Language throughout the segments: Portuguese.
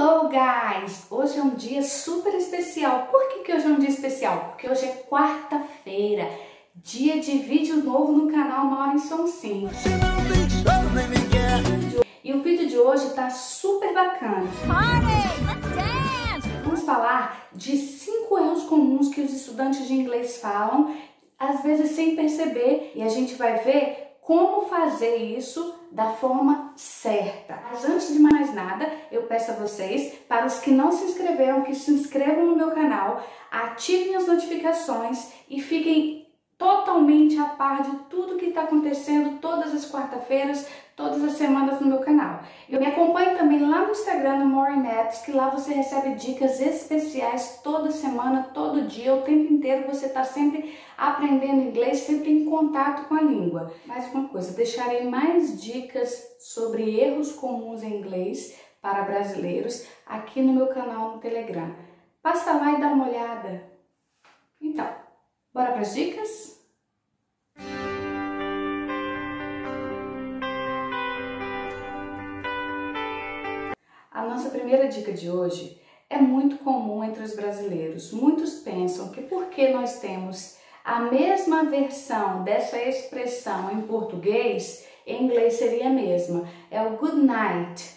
Hello guys! Hoje é um dia super especial. Por que hoje é um dia especial? Porque hoje é quarta-feira, dia de vídeo novo no canal Uma Hora em Sonsinho. E o vídeo de hoje tá super bacana. Vamos falar de 5 erros comuns que os estudantes de inglês falam, às vezes sem perceber, e a gente vai ver como fazer isso da forma certa. Mas antes de mais nada, eu peço a vocês, para os que não se inscreveram, que se inscrevam no meu canal, ativem as notificações e fiquem totalmente a par de tudo que está acontecendo todas as quarta-feiras, todas as semanas no meu canal. Eu me acompanho também lá no Instagram, no More Maps, que lá você recebe dicas especiais toda semana, todo dia, o tempo inteiro você está sempre aprendendo inglês, sempre em contato com a língua. Mais uma coisa, deixarei mais dicas sobre erros comuns em inglês para brasileiros aqui no meu canal no Telegram. Passa lá e dá uma olhada. Então, bora para as dicas? A nossa primeira dica de hoje é muito comum entre os brasileiros. Muitos pensam que porque nós temos a mesma versão dessa expressão em português, em inglês seria a mesma. É o good night.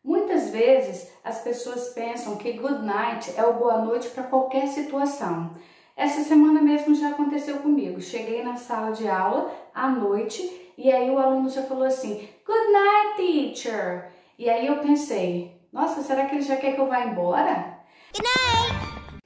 Muitas vezes as pessoas pensam que good night é o boa noite para qualquer situação. Essa semana mesmo já aconteceu comigo. Cheguei na sala de aula à noite e aí o aluno já falou assim, good night, teacher. E aí eu pensei, nossa, será que ele já quer que eu vá embora? Good night!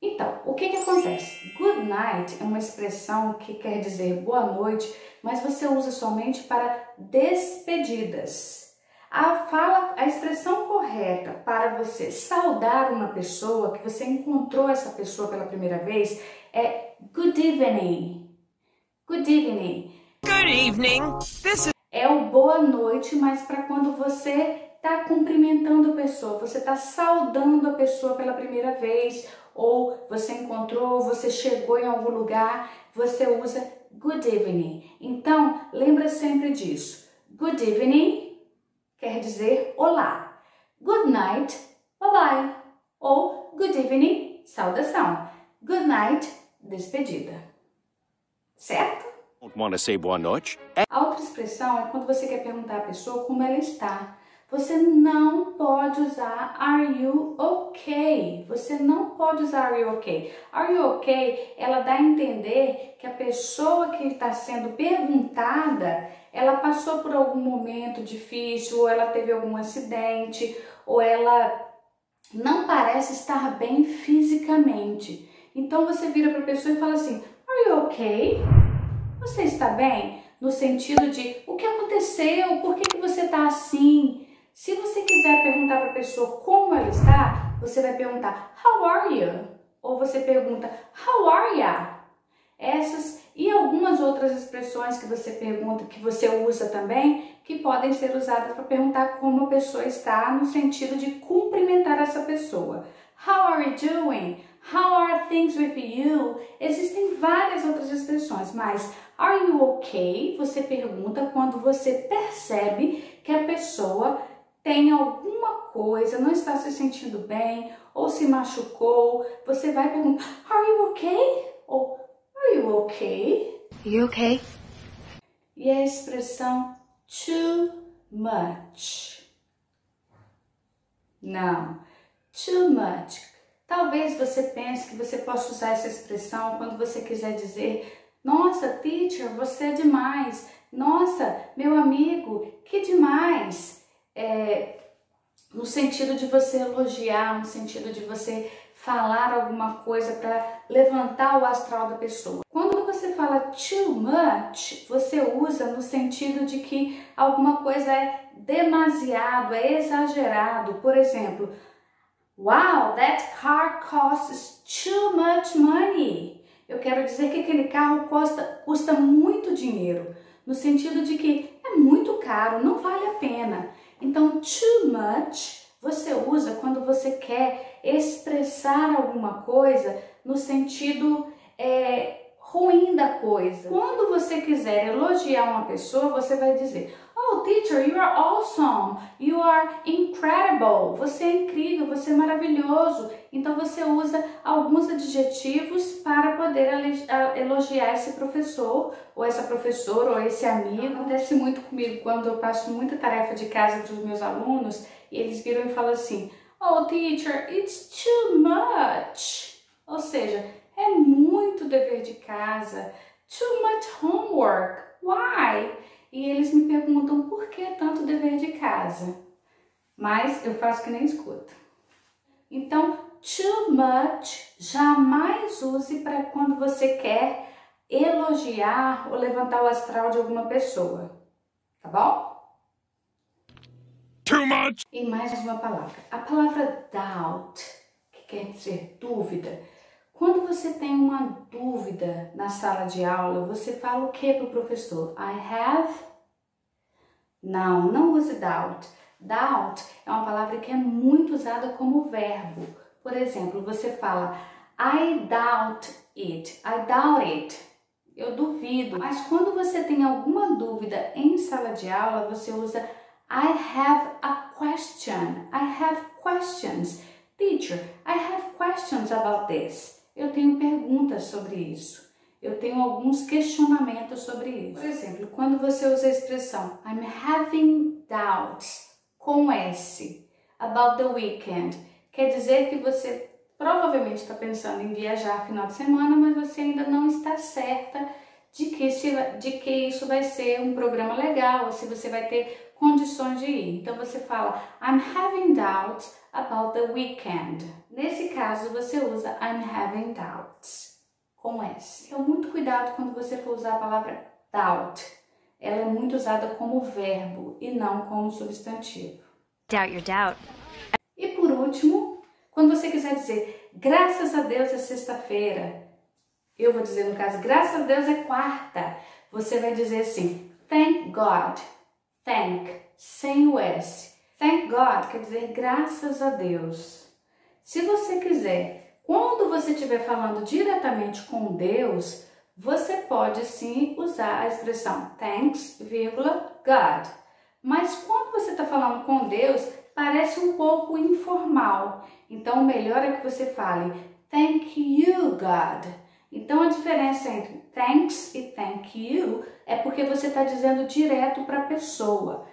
Então, o que acontece? Good night é uma expressão que quer dizer boa noite, mas você usa somente para despedidas. A expressão correta para você saudar uma pessoa, que você encontrou essa pessoa pela primeira vez, é good evening. Good evening. Good evening. É o boa noite, mas para quando você está cumprimentando a pessoa, você está saudando a pessoa pela primeira vez, ou você encontrou, você chegou em algum lugar, você usa good evening. Então, lembra sempre disso. Good evening quer dizer olá. Good night, bye bye. Ou good evening, saudação. Good night, despedida. Certo? Don't want to say boa noite. A outra expressão é quando você quer perguntar à pessoa como ela está. Você não pode usar are you okay? Você não pode usar are you okay? Are you okay? Ela dá a entender que a pessoa que está sendo perguntada, ela passou por algum momento difícil, ou ela teve algum acidente, ou ela não parece estar bem fisicamente. Então você vira para a pessoa e fala assim, are you okay? Você está bem? No sentido de, o que aconteceu? Por que você está assim? Se você quiser perguntar para a pessoa como ela está, você vai perguntar, how are you? Ou você pergunta, how are ya? Essas e algumas outras expressões que você pergunta, que você usa também, que podem ser usadas para perguntar como a pessoa está, no sentido de cumprimentar essa pessoa. How are you doing? How are things with you? Existem várias outras expressões, mas are you okay? Você pergunta quando você percebe que a pessoa tem alguma coisa, não está se sentindo bem, ou se machucou. Você vai perguntar, are you okay? Ou are you okay? You okay? E a expressão too much. Não, too much. Talvez você pense que você possa usar essa expressão quando você quiser dizer, nossa, teacher, você é demais. Nossa, meu amigo, que demais. No sentido de você elogiar, no sentido de você falar alguma coisa para levantar o astral da pessoa. Quando você fala too much, você usa no sentido de que alguma coisa é demasiado, é exagerado. Por exemplo, wow, that car costs too much money. Eu quero dizer que aquele carro custa muito dinheiro, no sentido de que é muito caro, não vale a pena. Então, too much você usa quando você quer expressar alguma coisa no sentido ruim da coisa. Quando você quiser elogiar uma pessoa, você vai dizer, Oh, teacher, you are awesome. You are incredible. Você é incrível, você é maravilhoso. Então você usa alguns adjetivos para poder elogiar esse professor, ou essa professora, ou esse amigo. Acontece muito comigo quando eu passo muita tarefa de casa para os meus alunos e eles viram e falam assim: Oh, teacher, it's too much. Ou seja, é muito dever de casa. Too much homework. Why? E eles me perguntam por que tanto dever de casa. Mas eu faço que nem escuto. Então, too much jamais use para quando você quer elogiar ou levantar o astral de alguma pessoa. Tá bom? Too much! E mais uma palavra. A palavra doubt, que quer dizer dúvida. Quando você tem uma dúvida na sala de aula, você fala o que para o professor? I have? Não use doubt. Doubt é uma palavra que é muito usada como verbo. Por exemplo, você fala I doubt it. I doubt it. Eu duvido. Mas quando você tem alguma dúvida em sala de aula, você usa I have a question. I have questions. Teacher, I have questions about this. Eu tenho perguntas sobre isso. Eu tenho alguns questionamentos sobre isso. Por exemplo, quando você usa a expressão I'm having doubts com S about the weekend, quer dizer que você provavelmente está pensando em viajar final de semana, mas você ainda não está certa de que isso vai ser um programa legal, ou se você vai ter condições de ir. Então você fala I'm having doubts about the weekend. Nesse caso você usa I'm having doubts com S. Então muito cuidado quando você for usar a palavra doubt. Ela é muito usada como verbo e não como substantivo. Doubt your doubt. E por último, quando você quiser dizer graças a Deus é sexta-feira, eu vou dizer no caso graças a Deus é quarta, você vai dizer assim thank God. Thank, sem o S. Thank God quer dizer graças a Deus. Se você quiser, quando você estiver falando diretamente com Deus, você pode sim usar a expressão thanks, God. Mas quando você está falando com Deus, parece um pouco informal. Então, o melhor é que você fale thank you, God. Então, a diferença entre thanks e thank you é porque você está dizendo direto para a pessoa.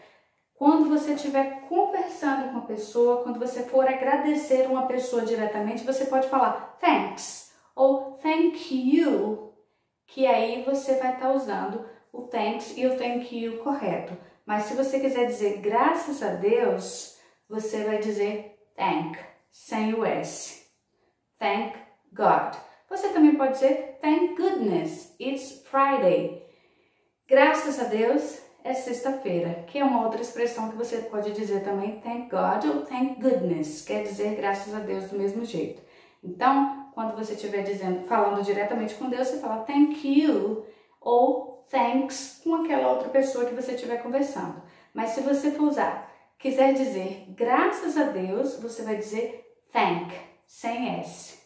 Quando você estiver conversando com a pessoa, quando você for agradecer uma pessoa diretamente, você pode falar thanks ou thank you, que aí você vai estar usando o thanks e o thank you correto. Mas se você quiser dizer graças a Deus, você vai dizer thank, sem o S. Thank God. Você também pode dizer thank goodness, it's Friday. Graças a Deus é sexta-feira, que é uma outra expressão que você pode dizer também thank God ou thank goodness, quer dizer graças a Deus do mesmo jeito. Então, quando você estiver falando diretamente com Deus, você fala thank you ou thanks com aquela outra pessoa que você estiver conversando. Mas se você for quiser dizer graças a Deus, você vai dizer thank, sem S.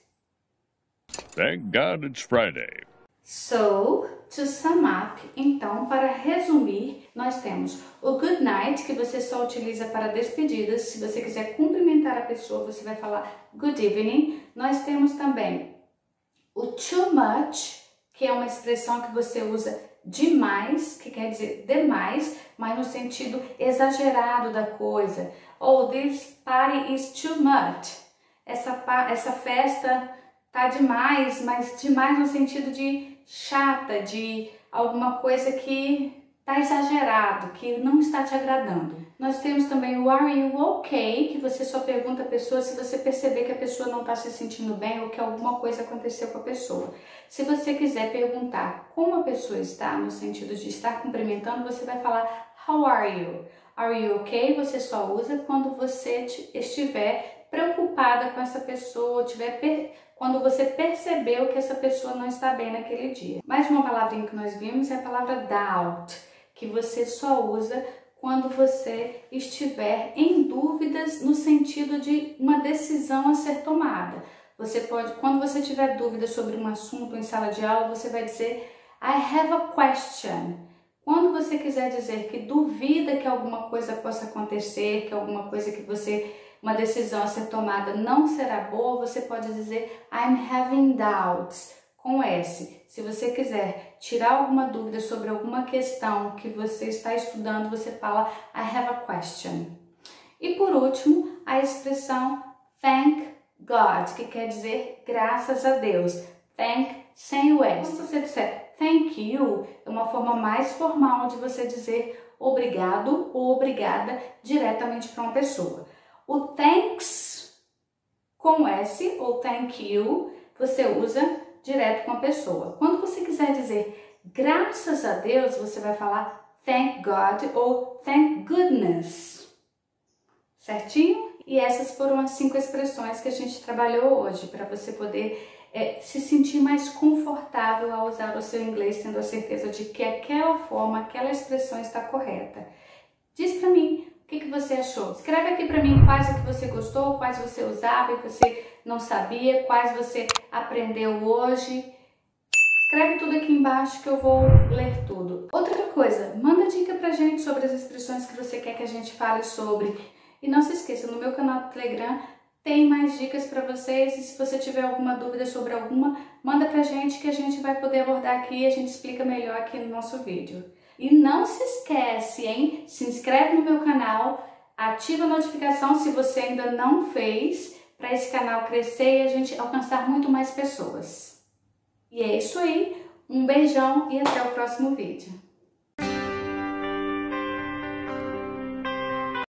Thank God it's Friday. So, to sum up, então, para resumir, nós temos o good night, que você só utiliza para despedidas. Se você quiser cumprimentar a pessoa, você vai falar good evening. Nós temos também o too much, que é uma expressão que você usa demais, que quer dizer demais, mas no sentido exagerado da coisa. Oh, this party is too much. Essa festa tá demais, mas demais no sentido de chata, de alguma coisa que tá exagerado, que não está te agradando. Nós temos também o are you okay, que você só pergunta a pessoa se você perceber que a pessoa não está se sentindo bem ou que alguma coisa aconteceu com a pessoa. Se você quiser perguntar como a pessoa está, no sentido de estar cumprimentando, você vai falar how are you? Are you okay? Você só usa quando você estiver preocupada com essa pessoa, quando você percebeu que essa pessoa não está bem naquele dia. Mais uma palavrinha que nós vimos é a palavra doubt, que você só usa quando você estiver em dúvidas no sentido de uma decisão a ser tomada. Você pode, quando você tiver dúvida sobre um assunto em sala de aula, você vai dizer I have a question. Quando você quiser dizer que duvida que alguma coisa possa acontecer, que alguma coisa que uma decisão a ser tomada não será boa, você pode dizer I'm having doubts, com S. Se você quiser tirar alguma dúvida sobre alguma questão que você está estudando, você fala I have a question. E por último, a expressão thank God, que quer dizer graças a Deus. Thank sem o S. Quando você disser thank you, é uma forma mais formal de você dizer obrigado ou obrigada diretamente para uma pessoa. O thanks com S ou thank you, você usa direto com a pessoa. Quando você quiser dizer graças a Deus, você vai falar thank God ou thank goodness. Certinho? E essas foram as 5 expressões que a gente trabalhou hoje, para você poder se sentir mais confortável ao usar o seu inglês, tendo a certeza de que aquela forma, aquela expressão está correta. Diz para mim o que você achou. Escreve aqui para mim quais que você gostou, quais você usava e você não sabia, quais você aprendeu hoje. Escreve tudo aqui embaixo que eu vou ler tudo. Outra coisa, manda dica pra gente sobre as expressões que você quer que a gente fale sobre. E não se esqueça, no meu canal do Telegram tem mais dicas para vocês, e se você tiver alguma dúvida sobre alguma, manda pra gente que a gente vai poder abordar aqui e a gente explica melhor aqui no nosso vídeo. E não se esquece, hein? Se inscreve no meu canal, ativa a notificação se você ainda não fez, para esse canal crescer e a gente alcançar muito mais pessoas. E é isso aí, um beijão e até o próximo vídeo.